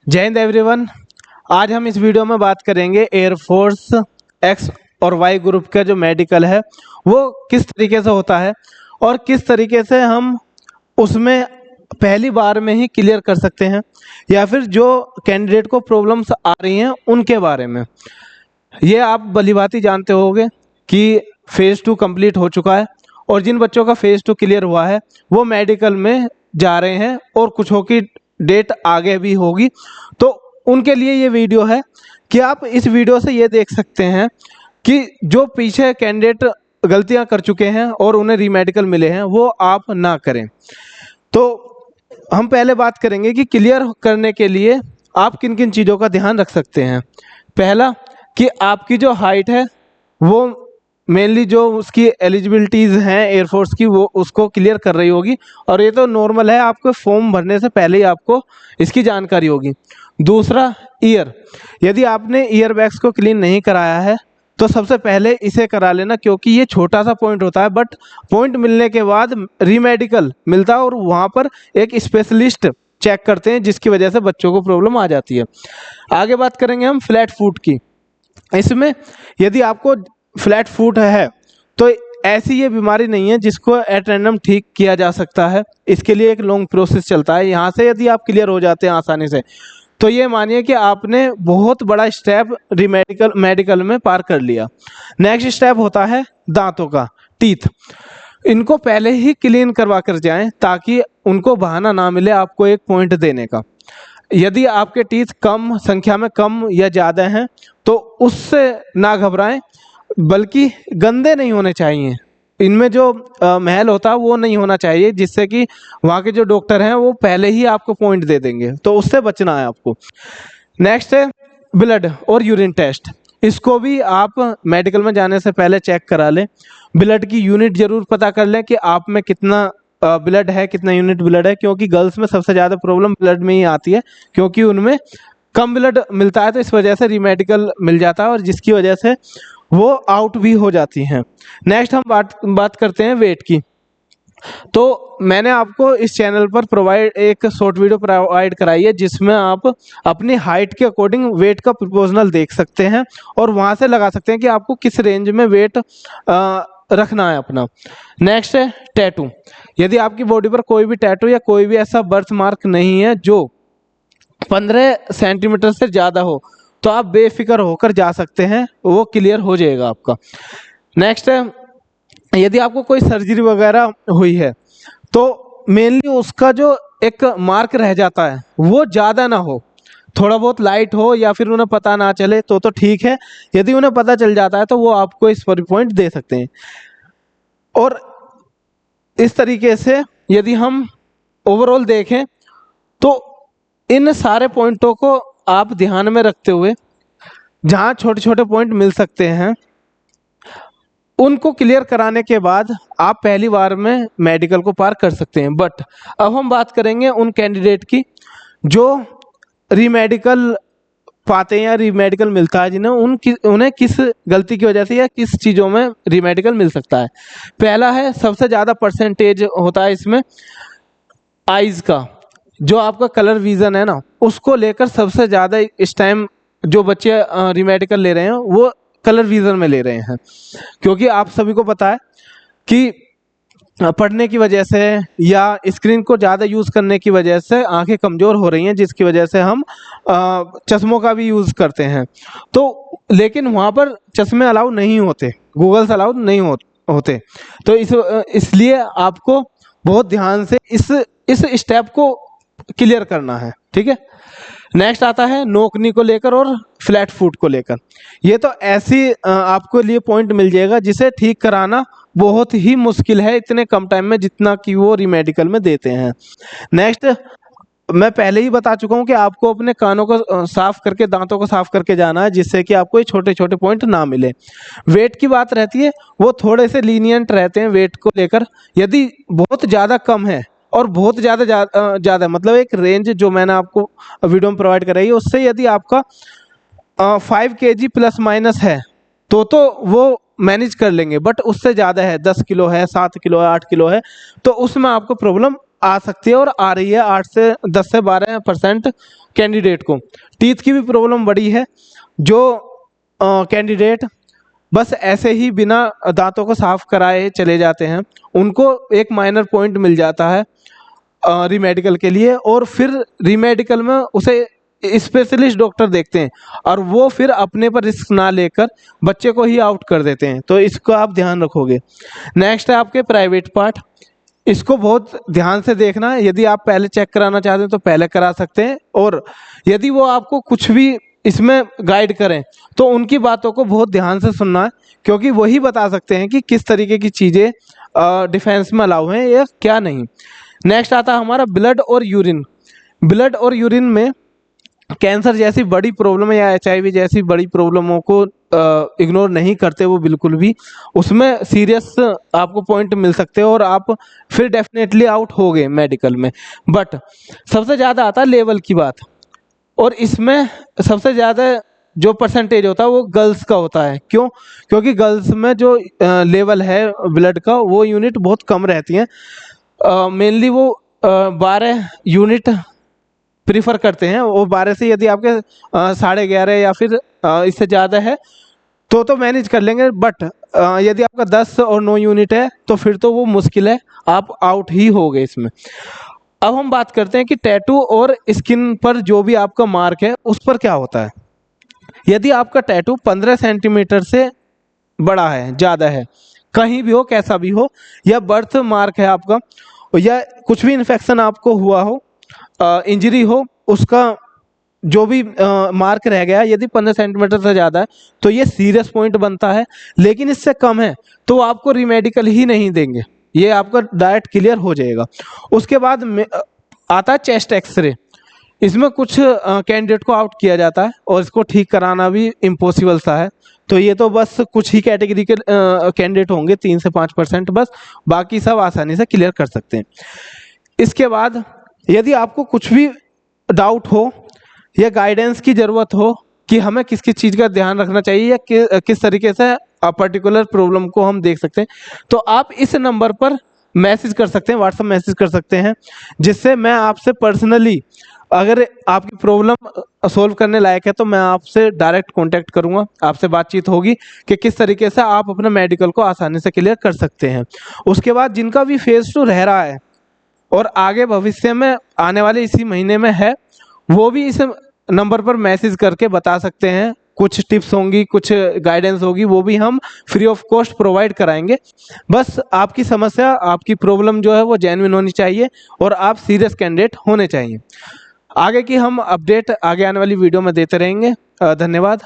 जय हिंद एवरीवन। आज हम इस वीडियो में बात करेंगे एयरफोर्स एक्स और वाई ग्रुप का जो मेडिकल है वो किस तरीके से होता है और किस तरीके से हम उसमें पहली बार में ही क्लियर कर सकते हैं या फिर जो कैंडिडेट को प्रॉब्लम्स आ रही हैं उनके बारे में। ये आप भलीभांति जानते होंगे कि फेज़ 2 कंप्लीट हो चुका है और जिन बच्चों का फेज़ 2 क्लियर हुआ है वो मेडिकल में जा रहे हैं और कुछों की डेट आगे भी होगी। तो उनके लिए ये वीडियो है कि आप इस वीडियो से ये देख सकते हैं कि जो पीछे कैंडिडेट गलतियां कर चुके हैं और उन्हें रीमेडिकल मिले हैं वो आप ना करें। तो हम पहले बात करेंगे कि क्लियर करने के लिए आप किन किन चीज़ों का ध्यान रख सकते हैं। पहला कि आपकी जो हाइट है वो मेनली जो उसकी एलिजिबिलिटीज़ हैं एयरफोर्स की वो उसको क्लियर कर रही होगी और ये तो नॉर्मल है, आपको फॉर्म भरने से पहले ही आपको इसकी जानकारी होगी। दूसरा ईयर, यदि आपने ईयर बैग्स को क्लीन नहीं कराया है तो सबसे पहले इसे करा लेना, क्योंकि ये छोटा सा पॉइंट होता है बट पॉइंट मिलने के बाद रीमेडिकल मिलता है और वहाँ पर एक स्पेशलिस्ट चेक करते हैं जिसकी वजह से बच्चों को प्रॉब्लम आ जाती है। आगे बात करेंगे हम फ्लैट फुट की। इसमें यदि आपको फ्लैट फुट है तो ऐसी ये बीमारी नहीं है जिसको एट रैंडम ठीक किया जा सकता है, इसके लिए एक लॉन्ग प्रोसेस चलता है। यहाँ से यदि आप क्लियर हो जाते हैं आसानी से तो ये मानिए कि आपने बहुत बड़ा स्टेप मेडिकल में पार कर लिया। नेक्स्ट स्टेप होता है दांतों का, टीथ। इनको पहले ही क्लीन करवा कर जाएं ताकि उनको बहाना ना मिले आपको एक पॉइंट देने का। यदि आपके टीथ कम संख्या में कम या ज़्यादा हैं तो उससे ना घबराएं, बल्कि गंदे नहीं होने चाहिए, इनमें जो महल होता है वो नहीं होना चाहिए जिससे कि वहाँ के जो डॉक्टर हैं वो पहले ही आपको पॉइंट दे देंगे, तो उससे बचना है आपको। नेक्स्ट है ब्लड और यूरिन टेस्ट। इसको भी आप मेडिकल में जाने से पहले चेक करा लें। ब्लड की यूनिट जरूर पता कर लें कि आप में कितना ब्लड है, कितना यूनिट ब्लड है, क्योंकि गर्ल्स में सबसे ज़्यादा प्रॉब्लम ब्लड में ही आती है क्योंकि उनमें कम ब्लड मिलता है, तो इस वजह से रीमेडिकल मिल जाता है और जिसकी वजह से वो आउट भी हो जाती हैं। नेक्स्ट हम बात करते हैं वेट की। तो मैंने आपको इस चैनल पर एक शॉर्ट वीडियो प्रोवाइड कराई है जिसमें आप अपनी हाइट के अकॉर्डिंग वेट का प्रोपोर्शनल देख सकते हैं और वहाँ से लगा सकते हैं कि आपको किस रेंज में वेट रखना है अपना। नेक्स्ट है टैटू। यदि आपकी बॉडी पर कोई भी टैटू या कोई भी ऐसा बर्थ मार्क नहीं है जो 15 सेंटीमीटर से ज़्यादा हो तो आप बेफिक्र होकर जा सकते हैं, वो क्लियर हो जाएगा आपका। नेक्स्ट है यदि आपको कोई सर्जरी वगैरह हुई है तो मेनली उसका जो एक मार्क रह जाता है वो ज़्यादा ना हो, थोड़ा बहुत लाइट हो या फिर उन्हें पता ना चले तो ठीक है। यदि उन्हें पता चल जाता है तो वो आपको इस पर पॉइंट दे सकते हैं। और इस तरीके से यदि हम ओवरऑल देखें तो इन सारे पॉइंटों को आप ध्यान में रखते हुए जहाँ छोटे छोटे पॉइंट मिल सकते हैं उनको क्लियर कराने के बाद आप पहली बार में मेडिकल को पार कर सकते हैं। बट अब हम बात करेंगे उन कैंडिडेट की जो रीमेडिकल पाते हैं या रीमेडिकल मिलता है जिन्हें उन्हें किस गलती की वजह से या किस चीज़ों में रीमेडिकल मिल सकता है। पहला है सबसे ज़्यादा परसेंटेज होता है इसमें आइज़ का, जो आपका कलर विज़न है ना उसको लेकर सबसे ज़्यादा इस टाइम जो बच्चे रीमेडिकल ले रहे हैं वो कलर विज़न में ले रहे हैं, क्योंकि आप सभी को पता है कि पढ़ने की वजह से या स्क्रीन को ज़्यादा यूज़ करने की वजह से आंखें कमज़ोर हो रही हैं जिसकी वजह से हम चश्मों का भी यूज़ करते हैं। तो लेकिन वहाँ पर चश्मे अलाउ नहीं होते, गूगल्स अलाउ नहीं होते। तो इसलिए आपको बहुत ध्यान से इस स्टेप को क्लियर करना है, ठीक है। नेक्स्ट आता है नोकनी को लेकर और फ्लैट फुट को लेकर। ये तो ऐसी आपको लिए पॉइंट मिल जाएगा जिसे ठीक कराना बहुत ही मुश्किल है इतने कम टाइम में जितना कि वो रीमेडिकल में देते हैं। नेक्स्ट मैं पहले ही बता चुका हूँ कि आपको अपने कानों को साफ करके दांतों को साफ करके जाना है जिससे कि आपको ये छोटे छोटे पॉइंट ना मिले। वेट की बात रहती है वो थोड़े से लीनियंट रहते हैं वेट को लेकर। यदि बहुत ज़्यादा कम है और बहुत ज़्यादा मतलब एक रेंज जो मैंने आपको वीडियो में प्रोवाइड कराई है उससे यदि आपका 5 kg प्लस माइनस है तो वो मैनेज कर लेंगे। बट उससे ज़्यादा है 10 किलो है 7 किलो है 8 किलो है तो उसमें आपको प्रॉब्लम आ सकती है और आ रही है 10 से 12% कैंडिडेट को। टीथ की भी प्रॉब्लम बड़ी है। जो कैंडिडेट बस ऐसे ही बिना दांतों को साफ कराए चले जाते हैं, उनको एक माइनर पॉइंट मिल जाता है रीमेडिकल के लिए, और फिर रीमेडिकल में उसे स्पेशलिस्ट डॉक्टर देखते हैं और वो फिर अपने पर रिस्क ना लेकर बच्चे को ही आउट कर देते हैं। तो इसको आप ध्यान रखोगे। नेक्स्ट है आपके प्राइवेट पार्ट। इसको बहुत ध्यान से देखना है। यदि आप पहले चेक कराना चाहते हैं तो पहले करा सकते हैं, और यदि वो आपको कुछ भी इसमें गाइड करें तो उनकी बातों को बहुत ध्यान से सुनना है, क्योंकि वही बता सकते हैं कि किस तरीके की चीज़ें डिफेंस में अलाउ हैं या क्या नहीं। नेक्स्ट आता है हमारा ब्लड और यूरिन। ब्लड और यूरिन में कैंसर जैसी बड़ी प्रॉब्लम या HIV जैसी बड़ी प्रॉब्लमों को इग्नोर नहीं करते वो बिल्कुल भी। उसमें सीरियस आपको पॉइंट मिल सकते हैं और आप फिर डेफिनेटली आउट हो गए मेडिकल में। बट सबसे ज़्यादा आता है लेवल की बात, और इसमें सबसे ज़्यादा जो परसेंटेज होता है वो गर्ल्स का होता है। क्यों? क्योंकि गर्ल्स में जो लेवल है ब्लड का वो यूनिट बहुत कम रहती हैं। मेनली वो 12 यूनिट प्रीफर करते हैं। वो 12 से यदि आपके 11.5 या फिर इससे ज़्यादा है तो मैनेज कर लेंगे। बट यदि आपका 10 और 9 यूनिट है तो फिर तो वो मुश्किल है, आप आउट ही हो गए इसमें। अब हम बात करते हैं कि टैटू और स्किन पर जो भी आपका मार्क है उस पर क्या होता है। यदि आपका टैटू 15 सेंटीमीटर से बड़ा है, ज़्यादा है, कहीं भी हो, कैसा भी हो, या बर्थ मार्क है आपका, या कुछ भी इन्फेक्शन आपको हुआ हो, इंजरी हो, उसका जो भी मार्क रह गया, यदि 15 सेंटीमीटर से ज़्यादा है तो ये सीरियस पॉइंट बनता है। लेकिन इससे कम है तो आपको रीमेडिकल ही नहीं देंगे, ये आपका डायरेक्ट क्लियर हो जाएगा। उसके बाद आता है चेस्ट एक्सरे। इसमें कुछ कैंडिडेट को आउट किया जाता है और इसको ठीक कराना भी इम्पॉसिबल सा है। तो ये तो बस कुछ ही कैटेगरी के कैंडिडेट होंगे, 3 से 5% बस, बाकी सब आसानी से क्लियर कर सकते हैं। इसके बाद यदि आपको कुछ भी डाउट हो या गाइडेंस की ज़रूरत हो कि हमें किस किस चीज़ का ध्यान रखना चाहिए या किस तरीके से पर्टिकुलर प्रॉब्लम को हम देख सकते हैं, तो आप इस नंबर पर मैसेज कर सकते हैं, व्हाट्सएप मैसेज कर सकते हैं, जिससे मैं आपसे पर्सनली, अगर आपकी प्रॉब्लम सोल्व करने लायक है तो मैं आपसे डायरेक्ट कांटेक्ट करूंगा, आपसे बातचीत होगी कि किस तरीके से आप अपने मेडिकल को आसानी से क्लियर कर सकते हैं। उसके बाद जिनका भी फेज 2 रह रहा है और आगे भविष्य में आने वाले इसी महीने में है, वो भी इस नंबर पर मैसेज करके बता सकते हैं। कुछ टिप्स होंगी, कुछ गाइडेंस होगी, वो भी हम फ्री ऑफ कॉस्ट प्रोवाइड कराएंगे। बस आपकी समस्या, आपकी प्रॉब्लम जो है वो जेन्युइन होनी चाहिए और आप सीरियस कैंडिडेट होने चाहिए। आगे की हम अपडेट आगे आने वाली वीडियो में देते रहेंगे। धन्यवाद।